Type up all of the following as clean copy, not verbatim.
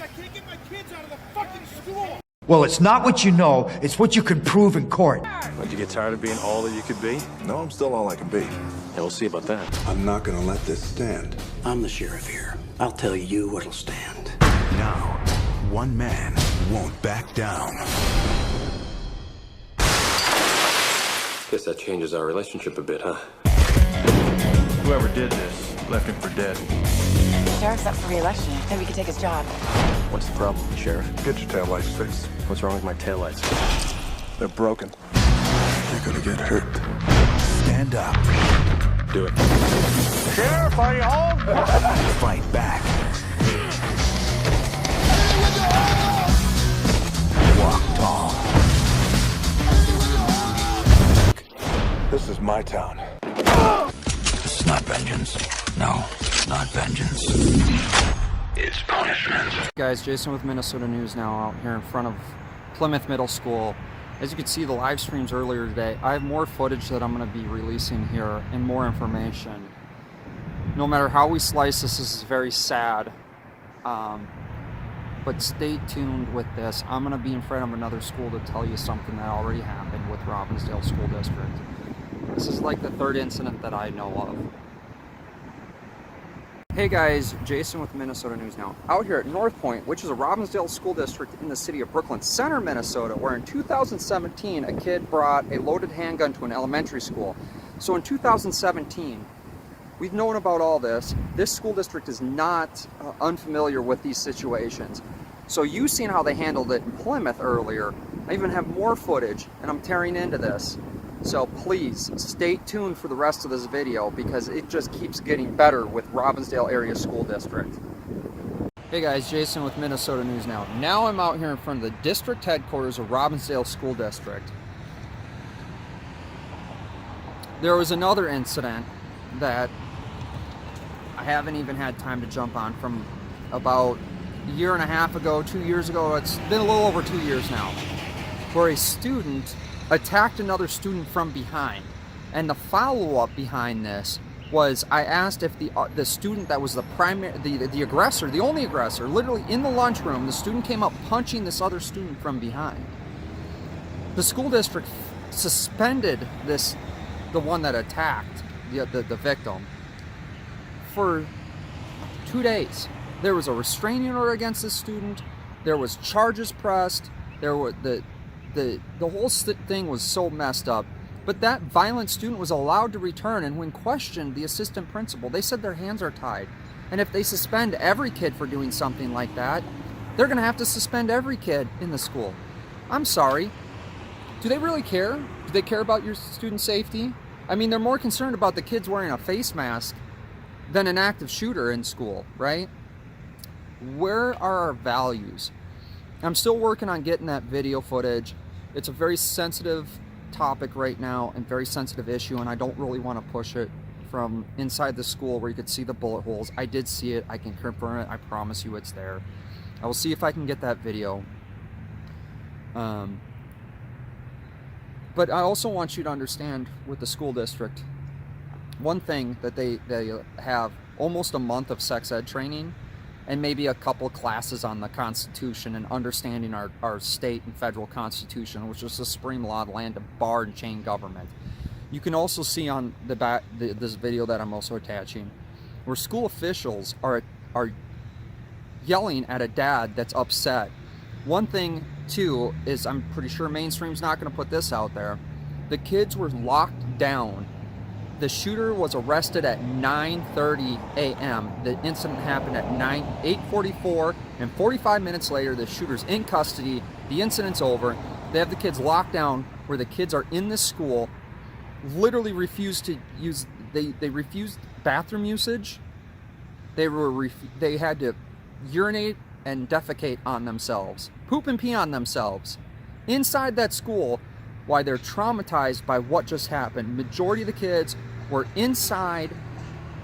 I can't get my kids out of the fucking school. Well, it's not what you know, it's what you can prove in court. Did you get tired of being all that you could be? No, I'm still all I can be. Yeah, we'll see about that. I'm not gonna let this stand. I'm the sheriff here. I'll tell you what'll stand. Now, one man won't back down. Guess that changes our relationship a bit, huh? Whoever did this left him for dead. Sheriff's up for re-election. Maybe we could take his job. What's the problem, Sheriff? Get your taillights fixed. What's wrong with my taillights? They're broken. You're gonna get hurt. Stand up. Do it. Sheriff, are you home? Fight back. Walk tall. This is my town. It's not vengeance. No, it's not vengeance. It's punishment. Guys, Jason with Minnesota News now out here in front of Plymouth Middle School. As you can see, the live streams earlier today, I have more footage that I'm going to be releasing here and more information. No matter how we slice this is very sad. But stay tuned with this. I'm going to be in front of another school to tell you something that already happened with Robbinsdale School District. This is like the third incident that I know of. Hey guys, Jason with Minnesota News now. Out here at North Point, which is a Robbinsdale School District in the city of Brooklyn Center, Minnesota, where in 2017 a kid brought a loaded handgun to an elementary school. So in 2017, we've known about all this. This school district is not unfamiliar with these situations. So you've seen how they handled it in Plymouth earlier. I even have more footage, and I'm tearing into this. So please stay tuned for the rest of this video because it just keeps getting better with Robbinsdale Area School District. Hey guys, Jason with Minnesota News now. Now I'm out here in front of the district headquarters of Robbinsdale School District. There was another incident that I haven't even had time to jump on from about a year and a half ago, 2 years ago. It's been a little over 2 years now, where a student attacked another student from behind. And the follow-up behind this was I asked if the student that was the aggressor, the only aggressor, literally in the lunchroom, the student came up punching this other student from behind. The school district suspended the one that attacked the victim for 2 days. There was a restraining order against this student. There was charges pressed. There were the whole thing was so messed up. But that violent student was allowed to return, and when questioned, the assistant principal, they said their hands are tied. And if they suspend every kid for doing something like that, they're going to have to suspend every kid in the school. I'm sorry. Do they really care? Do they care about your student safety? I mean, they're more concerned about the kids wearing a face mask than an active shooter in school, right? Where are our values? I'm still working on getting that video footage. It's a very sensitive topic right now and very sensitive issue, and I don't really want to push it from inside the school where you could see the bullet holes. I did see it. I can confirm it. I promise you it's there. I will see if I can get that video. But I also want you to understand with the school district, one thing that they have almost a month of sex ed training and maybe a couple classes on the Constitution and understanding our state and federal Constitution, which is the supreme law of the land of bar and chain government. You can also see on the back this video that I'm also attaching, where school officials are yelling at a dad that's upset. One thing too is, I'm pretty sure mainstream's not going to put this out there. The kids were locked down. The shooter was arrested at 9:30 a.m. The incident happened at 8:44, and 45 minutes later, the shooter's in custody. The incident's over. They have the kids locked down, where the kids are in this school, literally refused to use. They refused bathroom usage. They had to urinate and defecate on themselves, poop and pee on themselves, inside that school. Why they're traumatized by what just happened. Majority of the kids were inside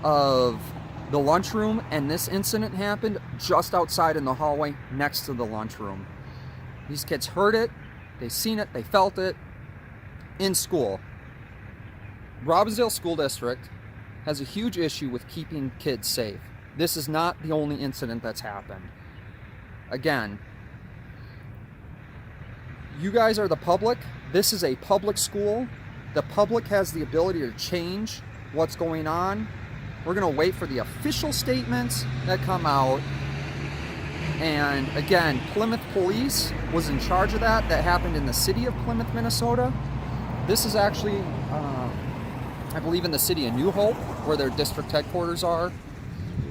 of the lunchroom, and this incident happened just outside in the hallway next to the lunchroom. These kids heard it, they seen it, they felt it in school. Robbinsdale School District has a huge issue with keeping kids safe. This is not the only incident that's happened. again, you guys are the public. This is a public school. The public has the ability to change what's going on. We're going to wait for the official statements that come out. And again, Plymouth Police was in charge of that. That happened in the city of Plymouth, Minnesota. This is actually, I believe, in the city of New Hope, where their district headquarters are.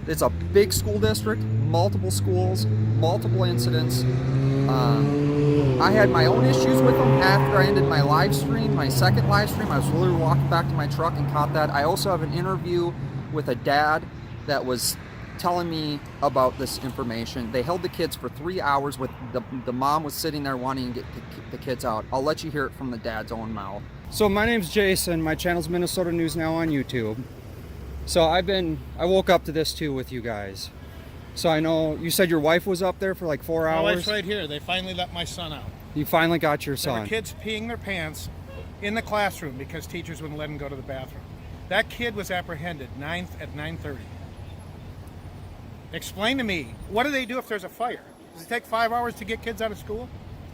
It's a big school district, multiple schools, multiple incidents. I had my own issues with them after I ended my live stream, my second live stream. I was literally walking back to my truck and caught that. I also have an interview with a dad that was telling me about this information. They held the kids for 3 hours. With the mom was sitting there wanting to get the kids out. I'll let you hear it from the dad's own mouth. So my name's Jason. My channel's Minnesota News Now on YouTube. So I woke up to this too with you guys. So I know you said your wife was up there for like 4 hours. My wife's right here. They finally let my son out. You finally got your There son. were kids peeing their pants in the classroom because teachers wouldn't let them go to the bathroom. That kid was apprehended at 9:30. Explain to me, what do they do if there's a fire? Does it take 5 hours to get kids out of school?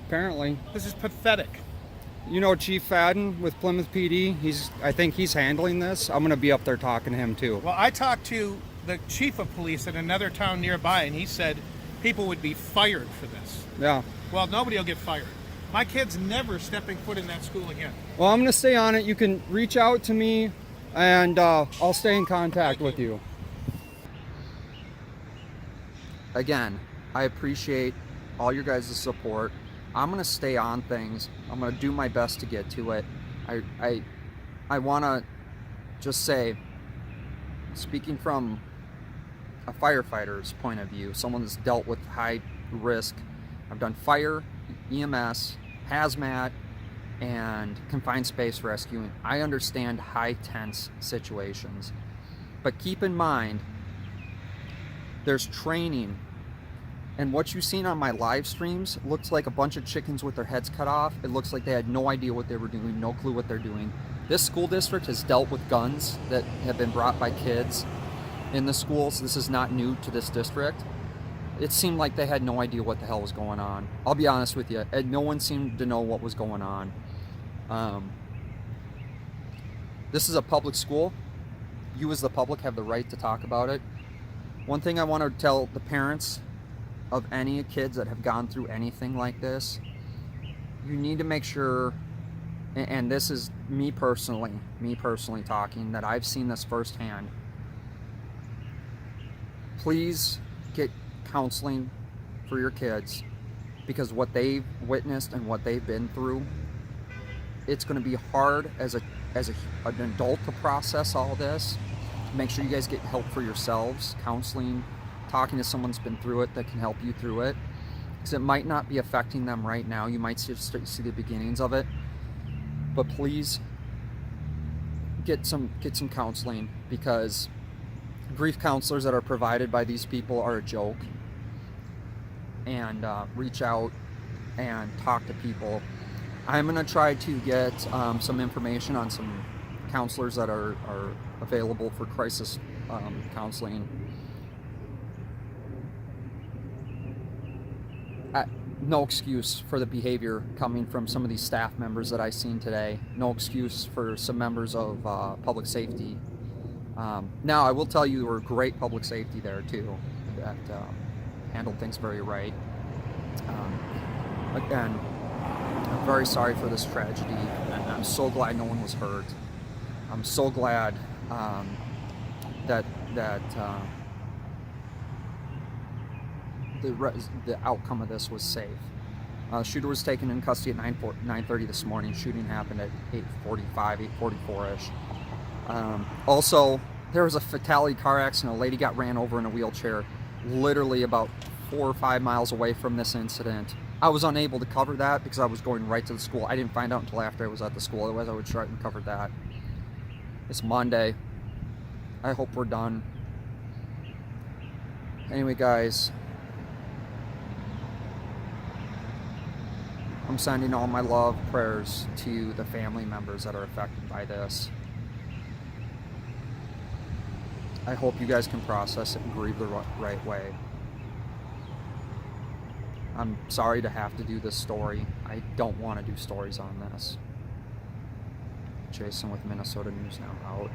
Apparently. This is pathetic. You know Chief Fadden with Plymouth PD? I think he's handling this. I'm going to be up there talking to him too. Well, I talked to the chief of police in another town nearby, and he said people would be fired for this. Yeah. Well, nobody will get fired. My kid's never stepping foot in that school again. Well, I'm going to stay on it. You can reach out to me, and I'll stay in contact with you. Again, I appreciate all your guys' support. I'm going to stay on things. I'm going to do my best to get to it. I want to just say, speaking from a firefighter's point of view, someone that's dealt with high risk, I've done fire, EMS, hazmat, and confined space rescuing. I understand high tense situations. But keep in mind, there's training. And what you've seen on my live streams looks like a bunch of chickens with their heads cut off. It looks like they had no idea what they were doing, no clue what they're doing. This school district has dealt with guns that have been brought by kids in the schools. This is not new to this district. It seemed like they had no idea what the hell was going on. I'll be honest with you, no one seemed to know what was going on. This is a public school. You as the public have the right to talk about it. One thing I want to tell the parents of any kids that have gone through anything like this, you need to make sure, and this is me personally talking, that I've seen this firsthand. Please get counseling for your kids, because what they've witnessed and what they've been through, it's going to be hard as an adult to process all this. Make sure you guys get help for yourselves, counseling, talking to someone who's been through it that can help you through it, because it might not be affecting them right now. You might just see the beginnings of it, but please get some counseling, because grief counselors that are provided by these people are a joke. And reach out and talk to people. I'm gonna try to get some information on some counselors that are available for crisis counseling. No excuse for the behavior coming from some of these staff members that I've seen today. No excuse for some members of public safety. Now, I will tell you, there were great public safety there too, that handled things very right. Again, I'm very sorry for this tragedy, and I'm so glad no one was hurt. I'm so glad that the outcome of this was safe. Shooter was taken in custody at 9:30 this morning. Shooting happened at 8:45, 8:44-ish. Also, there was a fatality car accident. A lady got ran over in a wheelchair, literally about 4 or 5 miles away from this incident. I was unable to cover that because I was going right to the school. I didn't find out until after I was at the school. Otherwise, I would try and cover that. It's Monday. I hope we're done. Anyway, guys, I'm sending all my love, prayers to the family members that are affected by this. I hope you guys can process it and grieve the right way. I'm sorry to have to do this story. I don't want to do stories on this. Jason with Minnesota News Now out.